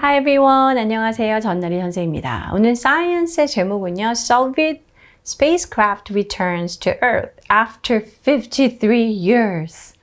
Hi everyone. 안녕하세요. 전나리 선생입니다. 오늘 사이언스의 제목은요. Soviet spacecraft returns to Earth after 53 years.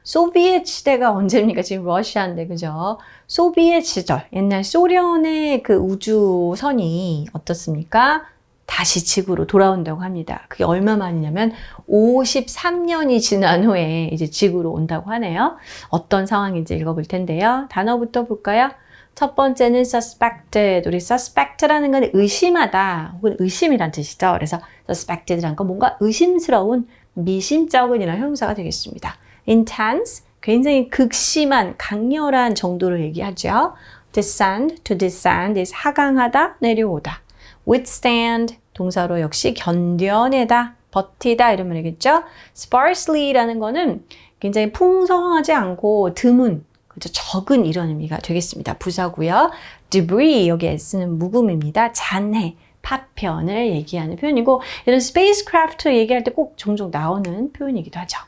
소비에트 시대가 언제입니까? 지금 러시아인데, 그죠? 소비에트 시절, 옛날 소련의 그 우주선이 어떻습니까? 다시 지구로 돌아온다고 합니다. 그게 얼마 만이냐면 53년이 지난 후에 이제 지구로 온다고 하네요. 어떤 상황인지 읽어볼 텐데요. 단어부터 볼까요? 첫 번째는 suspected. 우리 suspect라는 건 의심하다 혹은 의심이란 뜻이죠. 그래서 suspected라는 건 뭔가 의심스러운, 미심쩍은 이런 형용사가 되겠습니다. intense, 굉장히 극심한, 강렬한 정도를 얘기하죠. descend, to descend is 하강하다, 내려오다. withstand, 동사로 역시 견뎌내다, 버티다 이런 말이겠죠. sparsely라는 거는 굉장히 풍성하지 않고 드문, 그렇죠? 적은 이런 의미가 되겠습니다. 부사고요. debris, 여기에 쓰는 묵음입니다. 잔해, 파편을 얘기하는 표현이고 이런 spacecraft 얘기할 때 꼭 종종 나오는 표현이기도 하죠.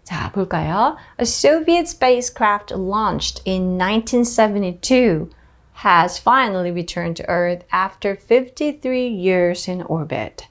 자, 볼까요? A Soviet spacecraft launched in 1972 has finally returned to Earth after 53 years in orbit.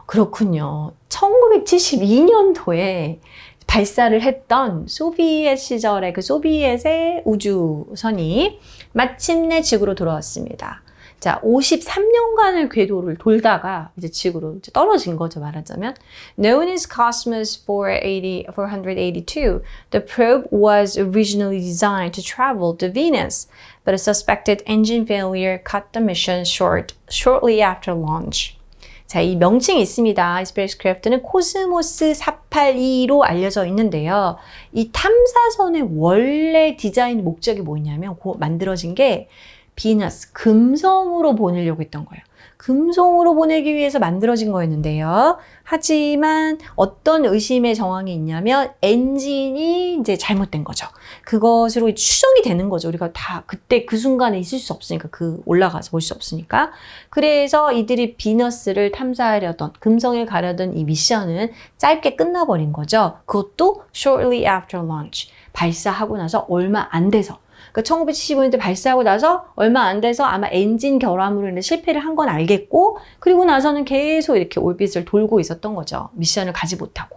그렇군요. 1972년도에 발사를 했던 소비에트 시절의 그 소비에트의 우주선이 마침내 지구로 돌아왔습니다. 자, 53년간을 궤도를 돌다가 이제 지구로 이제 떨어진 거죠, 말하자면. Known as Cosmos 482, the probe was originally designed to travel to Venus, but a suspected engine failure cut the mission short shortly after launch. 자, 이 명칭이 있습니다. 이 스페이스크래프트는 코스모스 482로 알려져 있는데요. 이 탐사선의 원래 디자인 목적이 뭐냐면 만들어진 게 비너스, 금성으로 보내려고 했던 거예요. 금성으로 보내기 위해서 만들어진 거였는데요. 하지만 어떤 의심의 정황이 있냐면 엔진이 이제 잘못된 거죠. 그것으로 추정이 되는 거죠. 우리가 다 그때 그 순간에 있을 수 없으니까 올라가서 볼 수 없으니까. 그래서 이들이 비너스를 탐사하려던 금성에 가려던 이 미션은 짧게 끝나버린 거죠. 그것도 shortly after launch. 발사하고 나서 얼마 안 돼서. 그러니까 1975년대 발사하고 나서 얼마 안 돼서 아마 엔진 결함으로 인해 실패를 한 건 알겠고 그리고 나서는 계속 이렇게 올빗을 돌고 있었던 거죠. 미션을 가지 못하고.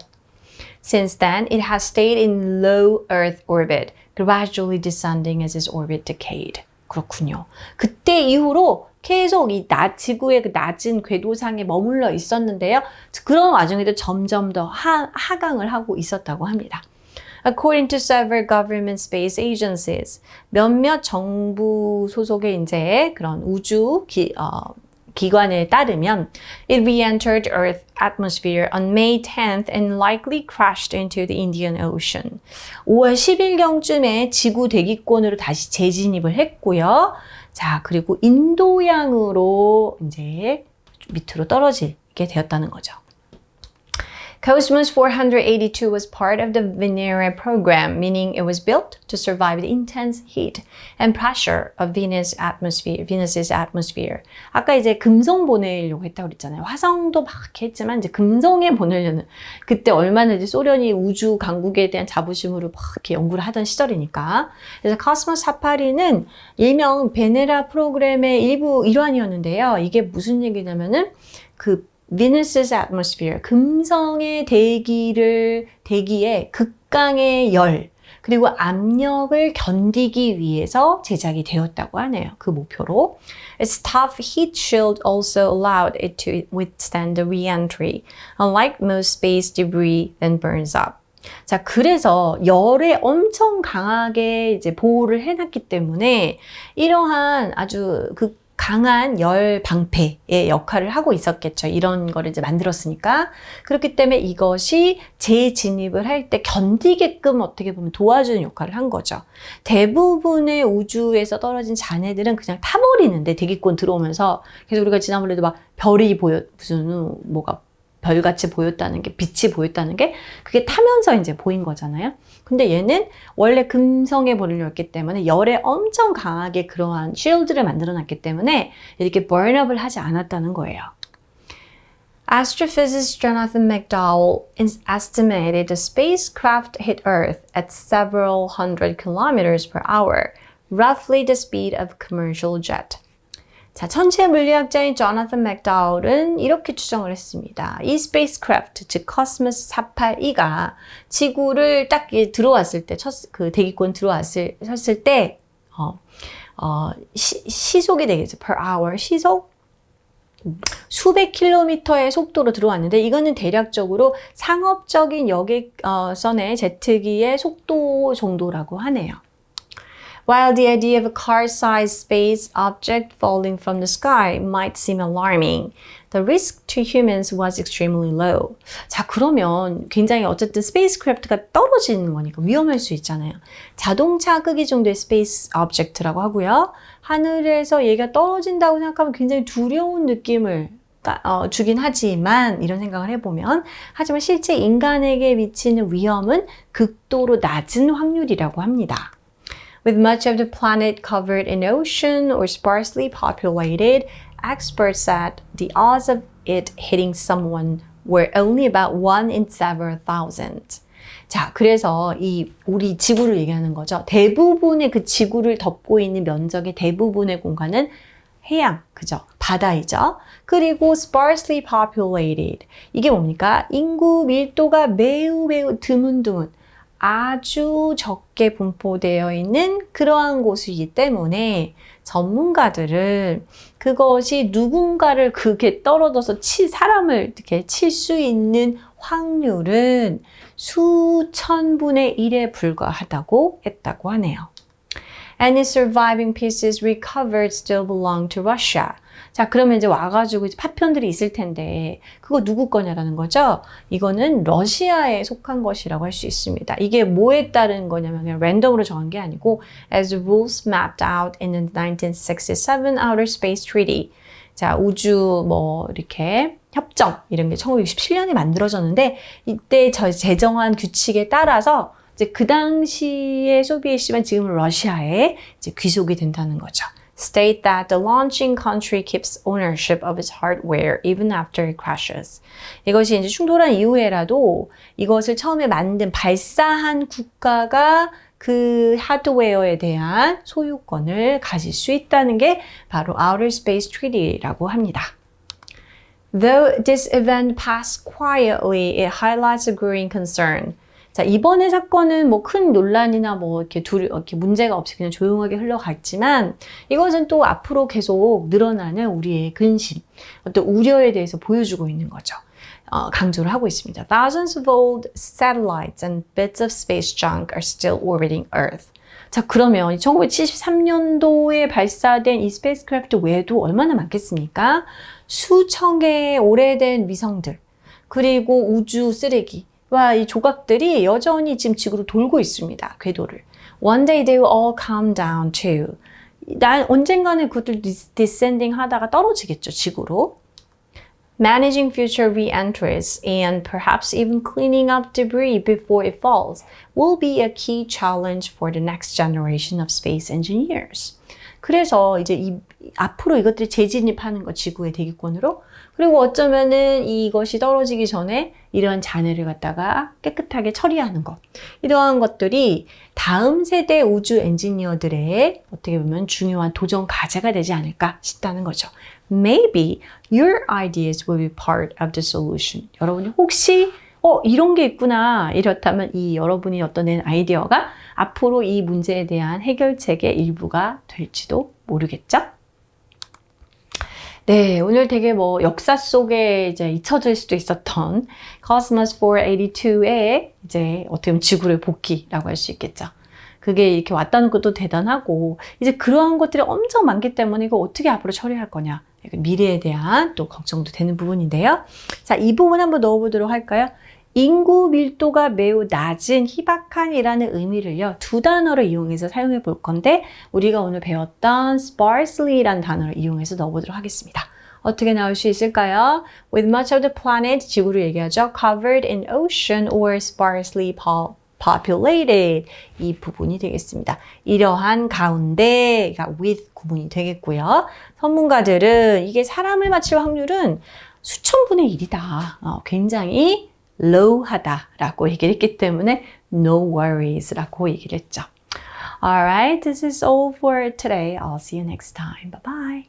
Since then, it has stayed in low Earth orbit, gradually descending as its orbit decayed. 그렇군요. 그때 이후로 계속 이 지구의 그 낮은 궤도상에 머물러 있었는데요. 그런 와중에도 점점 더 하강을 하고 있었다고 합니다. According to several government space agencies, 몇몇 정부 소속의 이제 그런 우주 기관에 따르면 it re-entered Earth atmosphere on May 10th and likely crashed into the Indian Ocean. 5월 10일경쯤에 지구 대기권으로 다시 재진입을 했고요. 자, 그리고 인도양으로 이제 밑으로 떨어지게 되었다는 거죠. Cosmos 482 was part of the Venera program, meaning it was built to survive the intense heat and pressure of Venus's atmosphere. 아까 이제 금성 보내려고 했다고 그랬잖아요. 화성도 막 이렇게 했지만 이제 금성에 보내려는 그때 얼마나 이제 소련이 우주 강국에 대한 자부심으로 막 이렇게 연구를 하던 시절이니까. 그래서 코스모스 482는 일명 베네라 프로그램의 일환이었는데요. 이게 무슨 얘기냐면은 Venus's atmosphere, 금성의 대기에 극강의 열, 그리고 압력을 견디기 위해서 제작이 되었다고 하네요. 그 목표로. Its tough heat shield also allowed it to withstand the re-entry, unlike most space debris that burns up. 자, 그래서 열에 엄청 강하게 이제 보호를 해놨기 때문에 이러한 아주 강한 열 방패의 역할을 하고 있었겠죠. 이런 거를 이제 만들었으니까. 그렇기 때문에 이것이 재진입을 할 때 견디게끔 어떻게 보면 도와주는 역할을 한 거죠. 대부분의 우주에서 떨어진 잔해들은 그냥 타버리는데 대기권 들어오면서 그래서 우리가 지난번에도 막 별이 무슨 뭐가 별같이 보였다는 게, 빛이 보였다는 게 그게 타면서 이제 보인 거잖아요. 근데 얘는 원래 금성에 보내려 했기 때문에 열에 엄청 강하게 그러한 쉴드를 만들어 놨기 때문에 이렇게 burnup을 하지 않았다는 거예요. Astrophysicist Jonathan McDowell estimated the spacecraft hit Earth at several hundred kilometers per hour, roughly the speed of commercial jet. 자, 천체 물리학자인 조나단 맥다울은 이렇게 추정을 했습니다. 이 스페이스크래프트, 즉 코스모스 482가 지구를 딱 들어왔을 때, 그 대기권 들어왔을 때 시속이 되겠죠. per hour, 시속 수백 킬로미터의 속도로 들어왔는데 이거는 대략적으로 상업적인 여객선의 제트기의 속도 정도라고 하네요. While the idea of a car-sized space object falling from the sky might seem alarming, the risk to humans was extremely low. 자, 그러면 굉장히 어쨌든 스페이스크래프트가 떨어지는 거니까 위험할 수 있잖아요. 자동차 크기 정도의 스페이스 오브젝트라고 하고요. 하늘에서 얘가 떨어진다고 생각하면 굉장히 두려운 느낌을 주긴 하지만 이런 생각을 해보면 하지만 실제 인간에게 미치는 위험은 극도로 낮은 확률이라고 합니다. With much of the planet covered in ocean or sparsely populated, experts said the odds of it hitting someone were only about 1 in several thousand. 자, 그래서 우리 지구를 얘기하는 거죠. 대부분의 그 지구를 덮고 있는 면적의 대부분의 공간은 해양, 그죠? 바다이죠. 그리고 sparsely populated. 이게 뭡니까? 인구 밀도가 매우 드문드문. 아주 적게 분포되어 있는 그러한 곳이기 때문에 전문가들은 그것이 누군가를 그렇게 떨어져서 사람을 이렇게 칠 수 있는 확률은 수천 분의 1에 불과하다고 했다고 하네요. Any surviving pieces recovered still belong to Russia. 자, 그러면 이제 와가지고 파편들이 있을 텐데 그거 누구 거냐라는 거죠. 이거는 러시아에 속한 것이라고 할 수 있습니다. 이게 뭐에 따른 거냐면 그냥 랜덤으로 정한 게 아니고 as rules mapped out in the 1967 Outer Space Treaty. 자, 우주 이렇게 협정 이런 게 1967년에 만들어졌는데 이때 제정한 규칙에 따라서 이제 그 당시에 소비에트지만 지금은 러시아에 이제 귀속이 된다는 거죠. State that the launching country keeps ownership of its hardware even after it crashes. 이것이 이제 충돌한 이후에라도 이것을 처음에 발사한 국가가 그 하드웨어에 대한 소유권을 가질 수 있다는 게 바로 Outer Space Treaty라고 합니다. Though this event passed quietly, it highlights a growing concern. 자, 이번의 사건은 큰 논란이나 이렇게 문제가 없이 그냥 조용하게 흘러갔지만 이것은 또 앞으로 계속 늘어나는 우리의 근심, 어떤 우려에 대해서 보여주고 있는 거죠. 강조를 하고 있습니다. Thousands of old satellites and bits of space junk are still orbiting Earth. 자, 그러면 1973년도에 발사된 이 스페이스크래프트 외에도 얼마나 많겠습니까? 수천 개의 오래된 위성들, 그리고 우주 쓰레기, 이 조각들이 여전히 지금 지구로 돌고 있습니다. 궤도를. One day they will all come down too. 언젠가는 그것들 descending 하다가 떨어지겠죠, 지구로. Managing future re-entries and perhaps even cleaning up debris before it falls will be a key challenge for the next generation of space engineers. 그래서 이제 앞으로 이것들이 재진입하는 거, 지구의 대기권으로. 그리고 어쩌면은 이것이 떨어지기 전에 이러한 잔해를 갖다가 깨끗하게 처리하는 것. 이러한 것들이 다음 세대 우주 엔지니어들의 어떻게 보면 중요한 도전 과제가 되지 않을까 싶다는 거죠. Maybe your ideas will be part of the solution. 여러분이 혹시 이런 게 있구나. 이렇다면 여러분이 어떤 아이디어가 앞으로 이 문제에 대한 해결책의 일부가 될지도 모르겠죠? 네, 오늘 되게 역사 속에 이제 잊혀질 수도 있었던 Cosmos 482의 이제 어떻게 보면 지구를 복귀라고 할 수 있겠죠. 그게 이렇게 왔다는 것도 대단하고 이제 그러한 것들이 엄청 많기 때문에 이거 어떻게 앞으로 처리할 거냐. 미래에 대한 또 걱정도 되는 부분인데요. 자, 이 부분 한번 넣어보도록 할까요? 인구 밀도가 매우 낮은 희박한이라는 의미를요, 두 단어를 이용해서 사용해 볼 건데 우리가 오늘 배웠던 sparsely라는 단어를 이용해서 넣어보도록 하겠습니다. 어떻게 나올 수 있을까요? With much of the planet, 지구를 얘기하죠. Covered in ocean or sparsely populated. 이 부분이 되겠습니다. 이러한 가운데가 with 구문이 되겠고요. 전문가들은 이게 사람을 맞힐 확률은 수천 분의 1이다. 굉장히 low하다라고 얘기를 했기 때문에 no worries라고 얘기를 했죠. Alright, this is all for today. I'll see you next time. Bye bye.